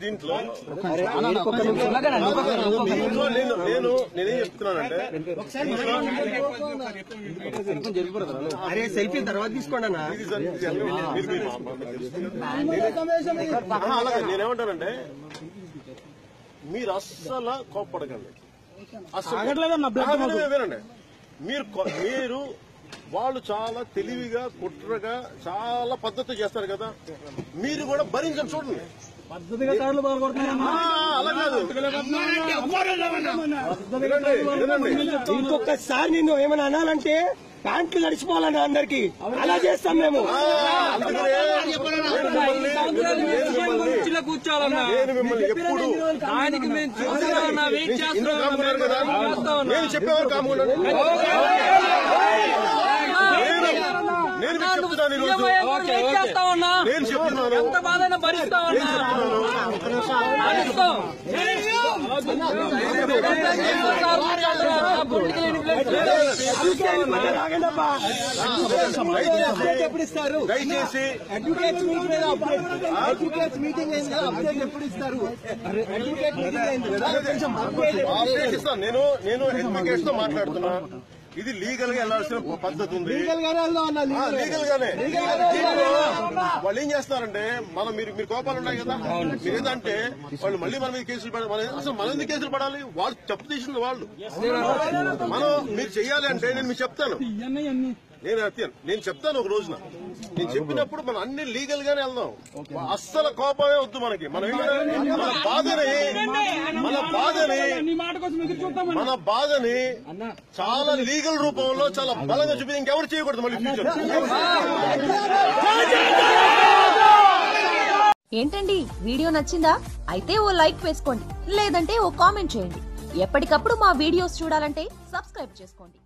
దీంట్లో నేనేం చెప్తున్నానంటే సెల్ఫీ తర్వాత తీసుకోండి అన్న. అలాగే నేనేమంటానంటే మీరు అస్సలు కోప్పడకండి, వినండి. మీరు వాళ్ళు చాలా తెలివిగా కుట్రగా చాలా పద్ధతి చేస్తారు కదా, మీరు కూడా భరించండి. చూడండి ఇంకొకసారి నిన్ను ఏమైనా అనాలంటే ప్యాంట్లు నడిచిపోవాలన్న అందరికి అలా చేస్తాం మేము. కూర్చోవాలన్నా ఎప్పుడు నేను చెప్పేవారు కాకుండా నేను చెప్తున్నాను ఈరోజు, నేను చెప్తున్నాను దయచేసి నేను అడ్వకేట్స్ తో మాట్లాడుతున్నా. ఇది లీగల్ గా వెళ్లాల్సిన పద్ధతి ఉంది. లీగల్ గానే వాళ్ళు ఏం చేస్తారంటే మీరు కోపాలు ఉన్నాయి కదా, మీరు ఏంటంటే వాళ్ళు మళ్ళీ మన మీద కేసులు పడాలి. అసలు మన మీద కేసులు పడాలి, వాళ్ళు చెప్పు తీసింది వాళ్ళు. మీరు చెయ్యాలి అంటే నేను మీకు చెప్తాను, నేను చెప్తాను ఒక రోజున. నేను చెప్పినప్పుడు మనం అన్ని లీగల్ గానే వెళ్దాం. అస్సలు కోపమే వద్దు మనకి. మన బాధని చాలా లీగల్ రూపంలో చాలా బలంగా చూపి ఇంకెవరు చేయకూడదు మళ్ళీ ఫ్యూచర్. ఏంటండి వీడియో నచ్చిందా? అయితే ఓ లైక్ వేసుకోండి, లేదంటే ఓ కామెంట్ చేయండి. ఎప్పటికప్పుడు మా వీడియోస్ చూడాలంటే సబ్స్క్రైబ్ చేసుకోండి.